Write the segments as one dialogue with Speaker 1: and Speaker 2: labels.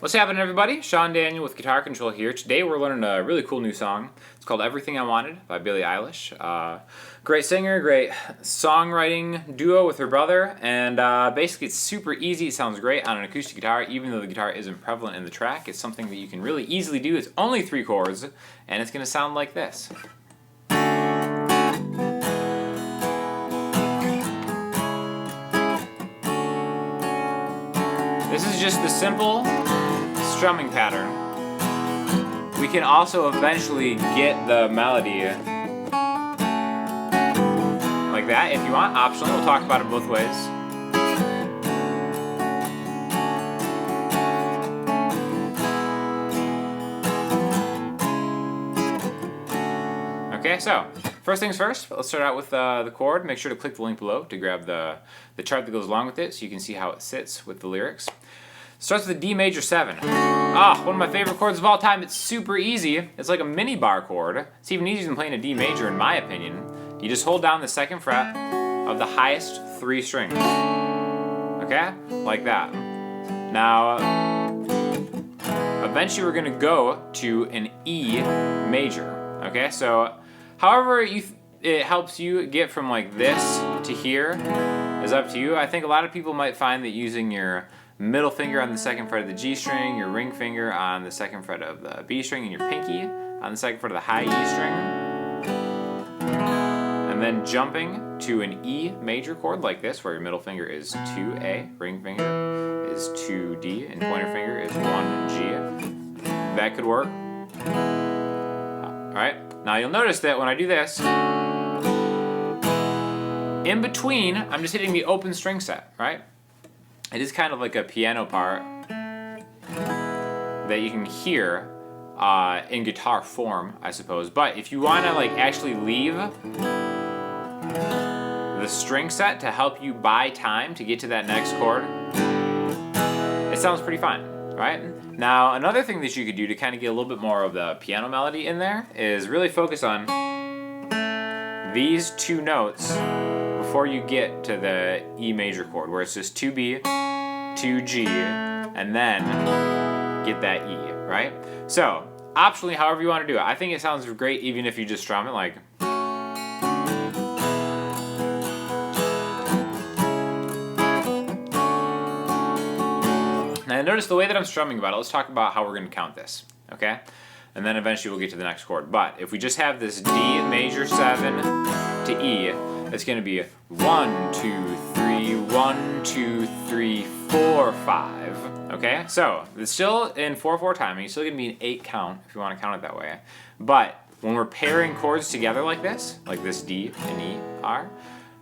Speaker 1: What's happening, everybody? Sean Daniel with Guitar Control here. Today we're learning a really cool new song. It's called Everything I Wanted by Billie Eilish. Great singer, great songwriting duo with her brother, and basically it's super easy. It sounds great on an acoustic guitar, even though the guitar isn't prevalent in the track. It's something that you can really easily do. It's only 3 chords, and it's going to sound like this. This is just the simple strumming pattern. We can also eventually get the melody like that if you want. Optional, we'll talk about it both ways. Okay, so first things first, let's start out with the chord. Make sure to click the link below to grab the chart that goes along with it so you can see how it sits with the lyrics. Starts with a D major 7. One of my favorite chords of all time. It's super easy. It's like a mini bar chord. It's even easier than playing a D major in my opinion. You just hold down the 2nd fret of the highest 3 strings. Okay? Like that. Now, eventually we're going to go to an E major. Okay? So, however it helps you get from like this to here is up to you. I think a lot of people might find that using your middle finger on the 2nd fret of the G string, your ring finger on the 2nd fret of the B string, and your pinky on the 2nd fret of the high E string. And then jumping to an E major chord like this, where your middle finger is 2A, ring finger is 2D, and pointer finger is 1G. That could work. Alright, now you'll notice that when I do this, in between, I'm just hitting the open string set, right? It is kind of like a piano part that you can hear in guitar form, I suppose. But if you want to like actually leave the string set to help you buy time to get to that next chord, it sounds pretty fine, right? Now, another thing that you could do to kind of get a little bit more of the piano melody in there is really focus on these 2 notes before you get to the E major chord, where it's just 2B, 2G, and then get that E, right? So, optionally, however you want to do it. I think it sounds great even if you just strum it like. Now, notice the way that I'm strumming about it. Let's talk about how we're going to count this, okay? And then eventually we'll get to the next chord. But if we just have this D major 7 to E, it's going to be 1, 2, 3, 1, 2, 3, 4, 5. Okay, so it's still in 4/4 timing. It's still going to be an 8 count if you want to count it that way. But when we're pairing chords together like this D and E are,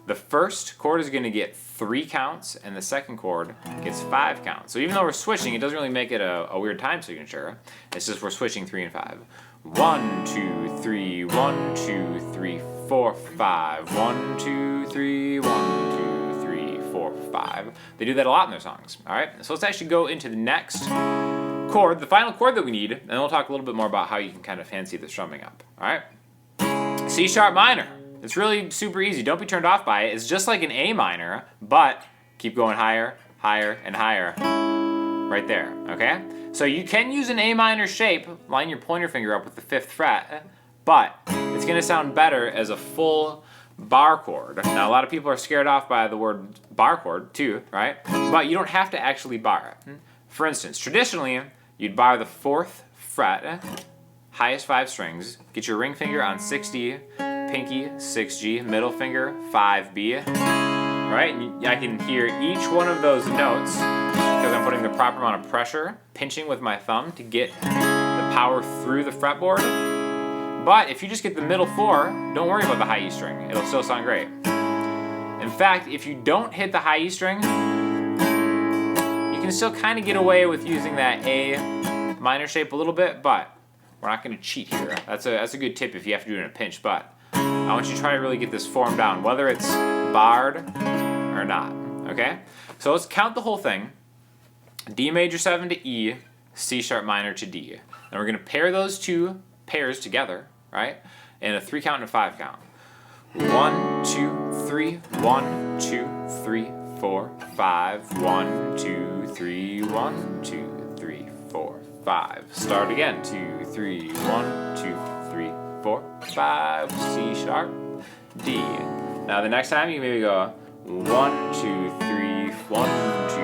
Speaker 1: the first chord is going to get 3 counts, and the second chord gets 5 counts. So even though we're switching, it doesn't really make it a weird time signature. It's just we're switching 3 and 5. 1, 2, 3, 1, 2, 3, 4, 5. 1, 2, 3, 1, 2, 3, 4, 5. They do that a lot in their songs. Alright, so let's actually go into the next chord, the final chord that we need, and then we'll talk a little bit more about how you can kind of fancy the strumming up. Alright? C sharp minor. It's really super easy. Don't be turned off by it. It's just like an A minor, but keep going higher, higher, and higher. Right there, okay? So you can use an A minor shape, line your pointer finger up with the 5th fret, but it's going to sound better as a full bar chord. Now a lot of people are scared off by the word bar chord too, right? But you don't have to actually bar it. For instance, traditionally, you'd bar the 4th fret, highest 5 strings, get your ring finger on 6D, pinky 6G, middle finger 5B, right? And I can hear each one of those notes because I'm putting the proper amount of pressure, pinching with my thumb to get the power through the fretboard. But if you just get the middle 4, don't worry about the high E string. It'll still sound great. In fact, if you don't hit the high E string, you can still kind of get away with using that A minor shape a little bit, but we're not going to cheat here. That's a good tip if you have to do it in a pinch, but I want you to try to really get this form down, whether it's barred or not, okay? So let's count the whole thing. D major 7 to E, C sharp minor to D. And we're going to pair those 2 pairs together, right? In a 3 count and a 5 count. 1, 2, 3, 1, 2, 3, 4, 5. 1, 2, 3, 1, 2, 3, 4. 5. Start again. 2, 3, 1, 2, 3, 4, 5. C sharp, D. Now the next time you maybe go 1, 2, 3, 1, 2,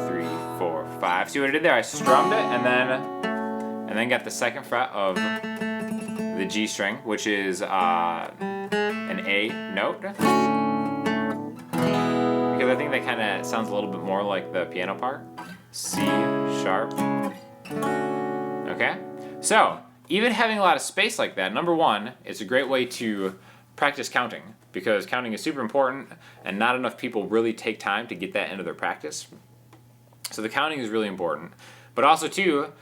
Speaker 1: 3, 4, 5. See what I did there? I strummed it and then got the second fret of the G string, which is an A note. Because I think that kind of sounds a little bit more like the piano part. C sharp. Okay? So, even having a lot of space like that, number one, it's a great way to practice counting, because counting is super important and not enough people really take time to get that into their practice. So the counting is really important. But also too,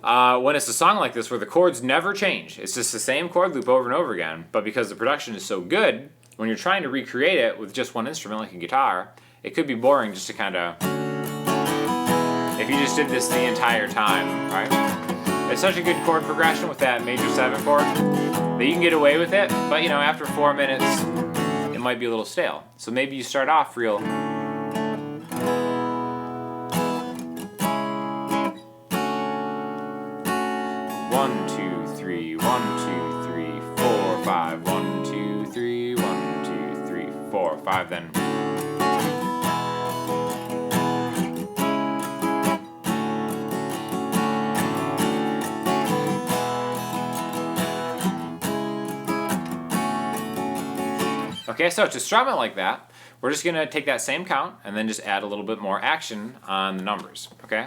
Speaker 1: when it's a song like this where the chords never change, it's just the same chord loop over and over again, but because the production is so good, when you're trying to recreate it with just one instrument like a guitar, it could be boring just to kind of, if you just did this the entire time, right? It's such a good chord progression with that major 7 chord that you can get away with it, but you know, after 4 minutes, it might be a little stale. So maybe you start off real. 1, 2, 3, 1, 2, 3, 4, 5. 1, 2, 3, 1, 2, 3, 4, 5. Then. Okay, so to strum it like that, we're just gonna take that same count and then just add a little bit more action on the numbers. Okay.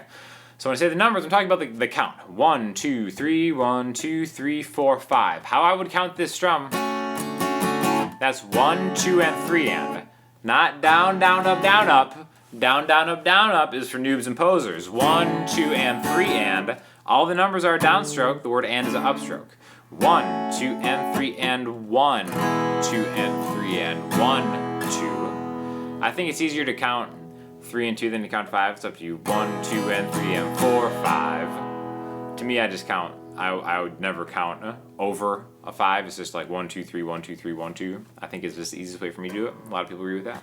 Speaker 1: So when I say the numbers, I'm talking about the count. 1, 2, 3, 1, 2, 3, 4, 5. How I would count this strum, that's 1, 2, and 3 and. Not down, down, up, down, up. Down, down, up, down, up is for noobs and posers. 1, 2, and 3 and. All the numbers are a downstroke, the word and is an upstroke. 1, 2, and 3 and 1, 2, and 3 and 1, 2. I think it's easier to count 3 and 2 than to count 5. It's up to you. 1, 2, and 3 and 4, 5. To me, I just count. I would never count over a 5. It's just like 1, 2, 3, 1, 2, 3, 1, 2. I think it's just the easiest way for me to do it. A lot of people agree with that.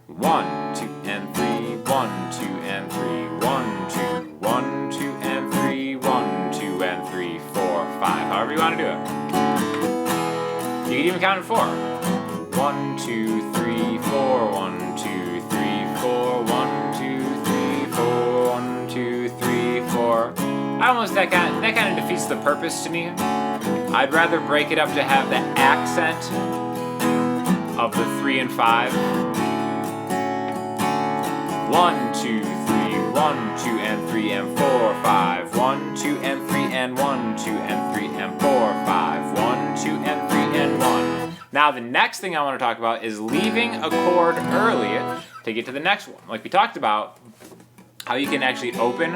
Speaker 1: 1, 2, and 3, 1, 2, and 3, 1, 2, 1, 2, and 3, 1, 2, and 3, 4, 5. However you want to do it. You can even count it 4. 1, 2, 3, 4, 1, 2, 3, 4, 1, 2, 3, 4, 1, 2, 3, 4. That kind of defeats the purpose to me. I'd rather break it up to have the accent of the 3 and 5. 1, 2, 3, 1, 2, and 3, and 4, 5. 1, 2, and 3, and 1, 2, and 3, and 4, 5. 1, 2, and 3, and 1. Now the next thing I want to talk about is leaving a chord early to get to the next one. Like we talked about, how you can actually open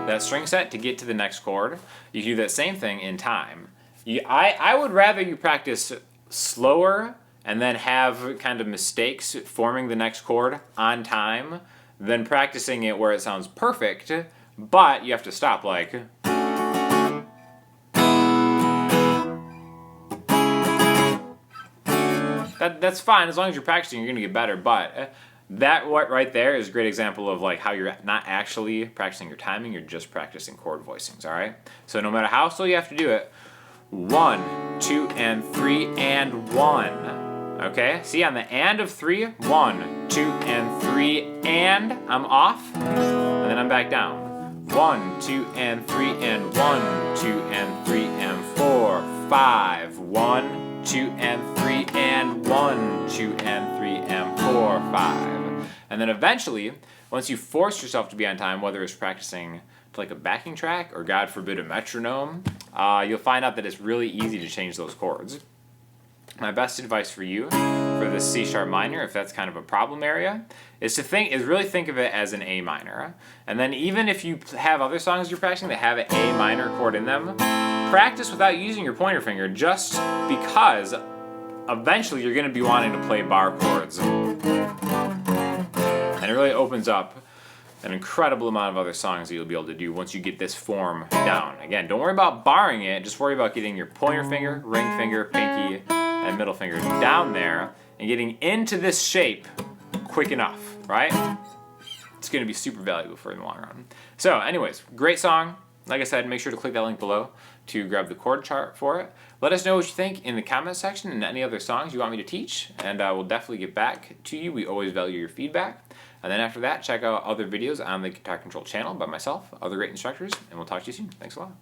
Speaker 1: that string set to get to the next chord. You can do that same thing in time. I would rather you practice slower and then have kind of mistakes forming the next chord on time than practicing it where it sounds perfect, but you have to stop like. That's fine, as long as you're practicing, you're gonna get better, but that right there is a great example of like how you're not actually practicing your timing, you're just practicing chord voicings, all right? So no matter how slow you have to do it, 1, 2, and 3, and 1. Okay, see on the and of 3, 1, 2, and 3, and I'm off, and then I'm back down. 1, 2, and 3, and 1, 2, and 3, and 4, 5. 1, 2, and 3, and 1, 2, and 3, and 4, 5. And then eventually, once you force yourself to be on time, whether it's practicing to like a backing track or God forbid a metronome, you'll find out that it's really easy to change those chords. My best advice for you for this C sharp minor, if that's kind of a problem area, is really think of it as an A minor. And then even if you have other songs you're practicing that have an A minor chord in them, practice without using your pointer finger, just because eventually you're going to be wanting to play bar chords. And it really opens up an incredible amount of other songs that you'll be able to do once you get this form down. Again, don't worry about barring it, just worry about getting your pointer finger, ring finger, pinky, and middle finger down there and getting into this shape quick enough, right? It's going to be super valuable for you in the long run. So anyways, great song. like I said, make sure to click that link below to grab the chord chart for it. Let us know what you think in the comment section and any other songs you want me to teach, and I will definitely get back to you. We always value your feedback. And then after that, check out other videos on the Guitar Control channel by myself, other great instructors, and we'll talk to you soon. Thanks a lot.